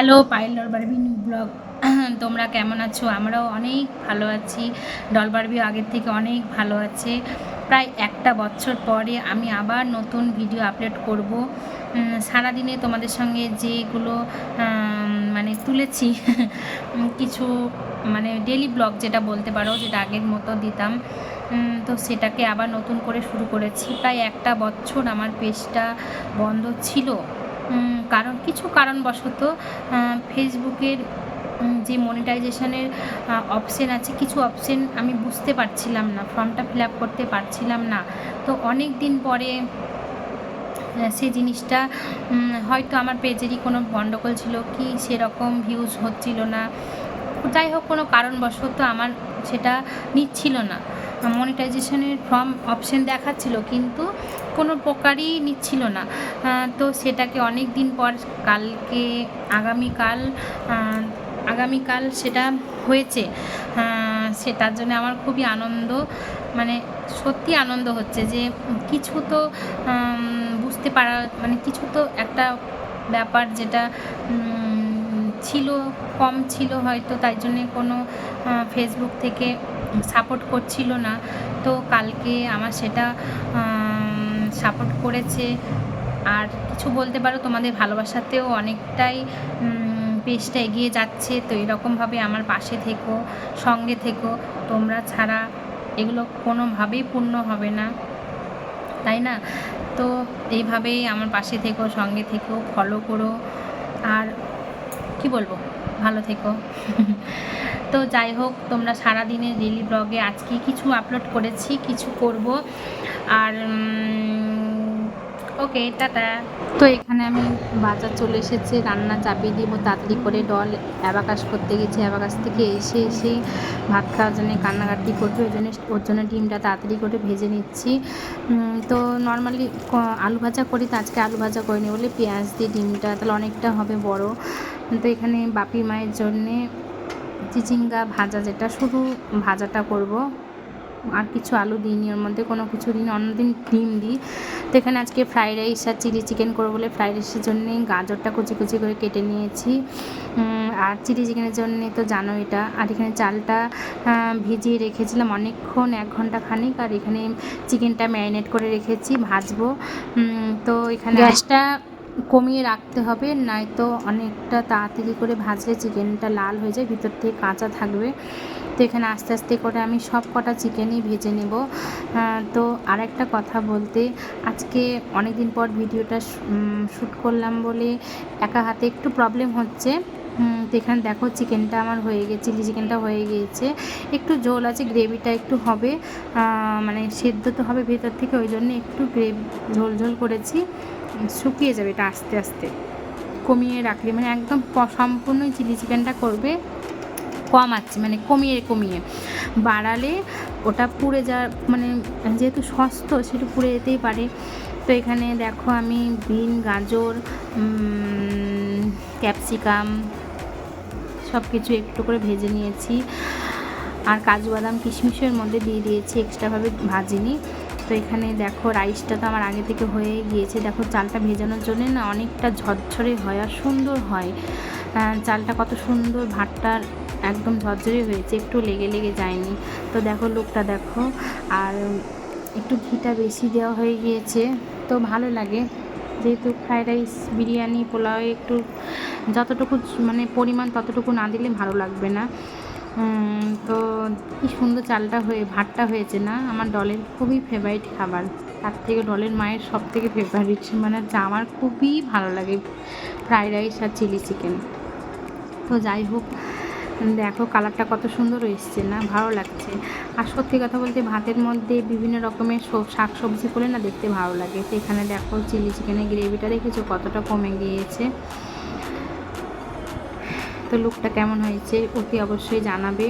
Hello, Payel ডলবারবি new blog. তোমরা কেমন আছো? আমরাও অনেক ভালো আছি। ডলবারবি আগের থেকে অনেক ভালো আছে। প্রায় একটা বছর পরে আমি আবার নতুন ভিডিও আপলোড করব। সারাদিনে তোমাদের সঙ্গে যেগুলো মানে তুলেছি কিছু মানে ডেলি ব্লগ যেটা বলতে পারো, যেটা আগের মতো দিতাম, তো সেটাকে আবার নতুন করে শুরু করেছি। প্রায় একটা বছর আমার পেজটা বন্ধ ছিল, কারণ কিছু কারণবশত ফেসবুকের যে মনিটাইজেশনের অপশন আছে, কিছু অপশন আমি বুঝতে পারছিলাম না, ফর্মটা ফিল আপ করতে পারছিলাম না। তো অনেক দিন পরে সেই জিনিসটা হয়তো আমার পেজেরই কোনো গণ্ডগোল ছিল কি সেরকম ভিউজ হচ্ছিল না, যাই হোক কোনো কারণবশত আমার সেটা নিচ্ছিল না। মনিটাইজেশনের ফর্ম অপশন দেখাচ্ছিল কিন্তু কোনো প্রকারই নিচ্ছিল না। তো সেটাকে অনেক দিন পর কালকে আগামীকাল সেটা হয়েছে। সেটার জন্য আমার খুবই আনন্দ, মানে সত্যি আনন্দ হচ্ছে যে কিছু তো বুঝতে পারা, মানে কিছু তো একটা ব্যাপার যেটা ছিল, কম ছিল হয়তো, তাই জন্যে কোনো ফেসবুক থেকে সাপোর্ট করছিল না। তো কালকে আমার সেটা সাপোর্ট করেছে। আর কিছু বলতে পারো তোমাদের ভালোবাসাতেও অনেকটাই পেজটা এগিয়ে যাচ্ছে। তো এরকমভাবে আমার পাশে থেকো, সঙ্গে থেকো। তোমরা ছাড়া এগুলো কোনোভাবেই পূর্ণ হবে না, তাই না? তো এইভাবেই আমার পাশে থেকো, সঙ্গে থেকো, ফলো করো, আর কি বলবো, ভালো থেকো। তো যাই হোক, তোমরা সারাদিনের ডেলি ব্লগে আজকে কিছু আপলোড করেছি, কিছু করব। আর ওকে, টাটা। তো এখানে আমি বাজার চলে এসেছে, রান্না চাপিয়ে দিব তাড়াতাড়ি করে। ডল অ্যাবাকাস করতে গেছি, অ্যাবাকাস থেকে এসেই ভাত খাওয়ার জন্য কান্নাকাটি করবে, ওর জন্য ডিমটা তাড়াতাড়ি করে ভেজে নিচ্ছি। তো নর্মালি আলু ভাজা করি, তো আজকে আলু ভাজা করিনি বলে পেঁয়াজ দিয়ে ডিমটা, তাহলে অনেকটা হবে বড়। তো এখানে বাপি মায়ের জন্যে চিচিঙ্গা ভাজা, যেটা শুধু ভাজাটা করব, আর কিছু আলু দিইনি, ওর মধ্যে কোনো কিছু দিইনি, অন্যদিন ডিম দিই। তো এখানে আজকে ফ্রাইড রাইস আর চিলি চিকেন করবো বলে ফ্রাইড রাইসের জন্যে গাজরটা কুচি কুচি করে কেটে নিয়েছি, আর চিলি চিকেনের জন্যে তো জানো এটা। আর এখানে চালটা ভিজিয়ে রেখেছিলাম অনেকক্ষণ, 1 ঘন্টা খানিক, আর এখানে চিকেনটা ম্যারিনেট করে রেখেছি, ভাজবো। তো এখানে গ্যাসটা কমিয়ে রাখতে হবে, নয়তো অনেকটা তাড়াতাড়ি করে ভাজলে চিকেনটা লাল হয়ে যায়, ভিতর থেকে কাঁচা থাকবে। তো এখানে আস্তে আস্তে করে আমি সব কটা চিকেনই ভেজে নেব। তো আরেকটা কথা বলতে, আজকে অনেক দিন পর ভিডিওটা শ্যুট করলাম বলে একা হাতে একটু প্রবলেম হচ্ছে। তো এখানে দেখো চিকেনটা আমার হয়ে গেছে, চিলি চিকেনটা হয়ে গিয়েছে, একটু ঝোল আছে, গ্রেভিটা একটু হবে, মানে সেদ্ধ তো হবে ভেতর থেকে, ওই জন্য একটু ঝোল ঝোল করেছি। শুকিয়ে যাবে এটা আস্তে আস্তে, কমিয়ে রাখলে মানে একদম সম্পূর্ণই চিলি চিকেনটা করবে, কমাচ্ছি মানে কমিয়ে কমিয়ে, বাড়ালে ওটা পুড়ে মানে যেহেতু সস্ত সেটা পুড়ে যেতেই পারে। তো এখানে দেখো আমি বিন, গাজর, ক্যাপসিকাম সব কিছু একটু করে ভেজে নিয়েছি, আর কাজু বাদাম কিশমিশের মধ্যে দিয়ে দিয়েছি, এক্সট্রাভাবে ভাজিনি। তো এখানে দেখো রাইসটা তো আমার আগে থেকে হয়ে গিয়েছে, দেখো চালটা ভেজানোর জন্য না অনেকটা ঝরঝরে হয় আর সুন্দর হয়, চালটা কত সুন্দর, ভাতটার একদম ঝরঝরে হয়েছে, একটু লেগে লেগে যায়নি। তো দেখো লুকটা দেখো, আর একটু ঘিটা বেশি দেওয়া হয়ে গিয়েছে, তো ভালো লাগে। যেহেতু ফ্রাইড রাইস, বিরিয়ানি, পোলাও একটু যতটুকু মানে পরিমাণ ততটুকু না দিলে ভালো লাগবে না। তো কি সুন্দর চালটা ভাতটা হয়েছে না, আমার ডলের খুবই ফেভারিট খাবার, তার থেকে ডলের মায়ের সব থেকে ফেভারিট, মানে আমার খুবই ভালো লাগে ফ্রাইড রাইস আর চিলি চিকেন। তো যাই হোক, দেখো কালারটা কত সুন্দর এসছে না, ভালো লাগছে। আর সত্যি কথা বলতে ভাতের মধ্যে বিভিন্ন রকমের শাক সবজি করলে না দেখতে ভালো লাগে। তো এখানে দেখো চিলি চিকেনের গ্রেভিটা দেখেছো কতটা কমে গিয়েছে। তো লুকটা কেমন হয়েছে অতি অবশ্যই জানাবে।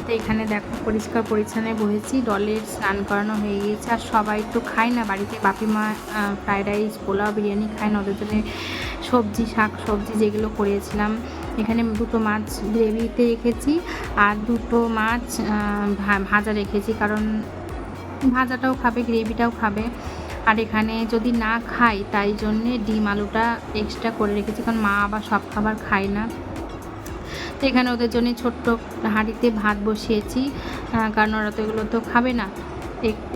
তো এখানে দেখো পরিষ্কার পরিচ্ছন্ন বসেছি, ডলের স্নান করানো হয়ে গিয়েছে, আর সবাই তো খায় না বাড়িতে, বাপি মা ফ্রাইড রাইস, পোলাও, বিরিয়ানি খায় না, ওদের জন্য শাক সবজি যেগুলো করেছিলাম। এখানে 2টো মাছ গ্রেভিতে রেখেছি, আর 2টো মাছ ভাজা রেখেছি, কারণ ভাজাটাও খাবে, গ্রেভিটাও খাবে। আর এখানে যদি না খাই তাই জন্যে ডিম আলুটা এক্সট্রা করে রেখেছি, কারণ মা আবার সব খাবার খায় না। তো এখানে ওদের জন্য ছোট্ট হাঁড়িতে ভাত বসিয়েছি, কারণ ওরা তো এগুলো তো খাবে না।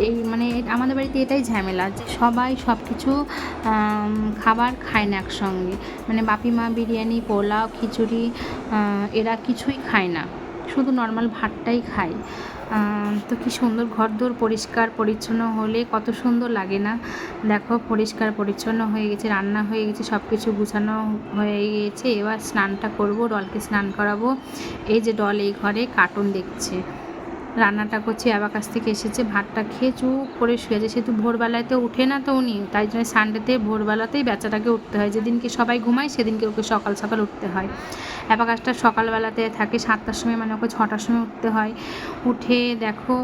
এই মানে আমাদের বাড়িতে এটাই ঝামেলা যে সবাই সব কিছু খাবার খায় না একসঙ্গে। মানে বাপি মা বিরিয়ানি, পোলাও, খিচুড়ি এরা কিছুই খায় না, শুধু নর্মাল ভাতটাই খায়। তো কি সুন্দর ঘরদোর পরিষ্কার পরিচ্ছন্ন হলে কত সুন্দর লাগে না? দেখো পরিষ্কার পরিচ্ছন্ন হয়ে গেছে, রান্না হয়ে গেছে, সব কিছু গুছানো হয়ে গিয়েছে। এবার স্নানটা করব, ডলকে স্নান করাবো। এই যে ডল এই ঘরে কার্টুন দেখছে, রান্নাটা করছি, অ্যাবাকাস থেকে এসেছে, ভাতটা খেয়ে চুপ করে শুয়েছে। সেহেতু ভোরবেলায় তো উঠে না তো উনি, তাই জন্য সানডেতে ভোরবেলাতেই বাচ্চাটাকে উঠতে হয়। যেদিনকে সবাই ঘুমায় সেদিনকে ওকে সকাল সকাল উঠতে হয়। অ্যাবাকাসটা সকালবেলাতে থাকে 7টার সময়, মানে ওকে 6টার সময় উঠতে হয়। উঠে দেখো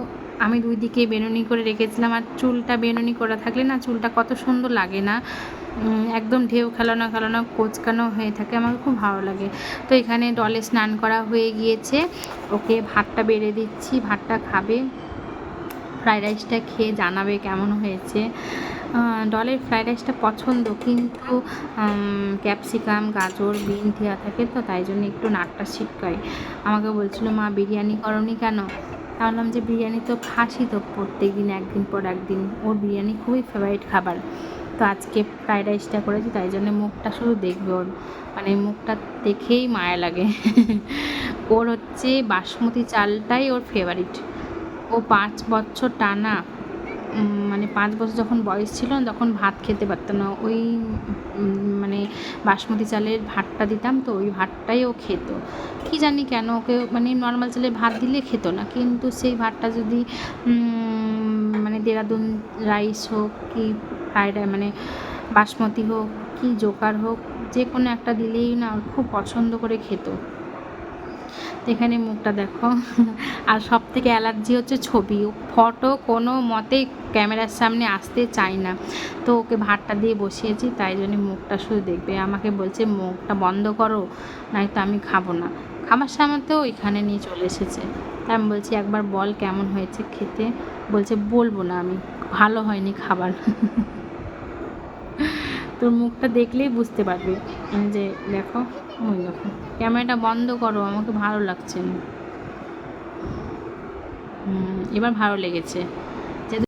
আমি দুই দিকে বেনুনি করে রেখেছিলাম, আর চুলটা বেনুনি করা থাকলে না চুলটা কত সুন্দর লাগে না, একদম ঢেউ খেলানো খেলানো কোচকানো হয়ে থাকে, আমার খুব ভালো লাগে। তো এখানে ডলে স্নান করা হয়ে গিয়েছে, ওকে ভাতটা বেড়ে দিচ্ছি, ভাতটা খাবে, ফ্রাইড রাইসটা খেয়ে জানাবে কেমন হয়েছে। ডলের ফ্রাইড রাইসটা পছন্দ, কিন্তু ক্যাপসিকাম, গাজর, বিন দেওয়া থাকে তো তাই জন্য একটু নাকটা ছিটকায়। আমাকে বলছিল মা বিরিয়ানি করনি কেন? ভাবলাম যে বিরিয়ানি তো খাসি তো প্রত্যেক দিন, একদিন পর একদিন, ওর বিরিয়ানি খুবই ফেভারিট খাবার। তো আজকে ফ্রাইড রাইসটা করেছি, তাই জন্য মুখটা শুধু দেখবে, ওর মানে মুখটা দেখেই মায়া লাগে। ওর হচ্ছে বাসমতি চালটাই ওর ফেভারিট। ও 5 বছর টানা, মানে 5 বছর যখন বয়স ছিল তখন ভাত খেতে পারতো না, ওই মানে বাসমতি চালের ভাতটা দিতাম তো ওই ভাতটাই ও খেত। কী জানি কেন ওকে, মানে নর্মাল চালের ভাত দিলে খেত না, কিন্তু সেই ভাতটা যদি মানে দেরাদুন রাইস হোক কি ফ্রাইড মানে বাসমতি হোক কি জোকার হোক, যে কোনো একটা দিলেই না ওর খুব পছন্দ করে খেত। এখানে মুখটা দেখো। আর সব থেকে অ্যালার্জি হচ্ছে ছবি, ফটো কোনো মতেই ক্যামেরার সামনে আসতে চায় না। তো ওকে ভাতটা দিয়ে বসিয়েছি, তাই জন্য মুখটা শুধু দেখবে, আমাকে বলছে মুখটা বন্ধ করো নয়তো আমি খাবো না। খাবার সামনেতেও এখানে নিয়ে চলে এসেছে, তাই আমি বলছি একবার বল কেমন হয়েছে খেতে, বলছে বলবো না আমি, ভালো হয়নি খাবার। তোর মুখটা দেখলেই বুঝতে পারবে যে দেখো, ওই দেখো, ক্যামেরাটা বন্ধ করো, আমাকে ভালো লাগছে না। এবার ভালো লেগেছে।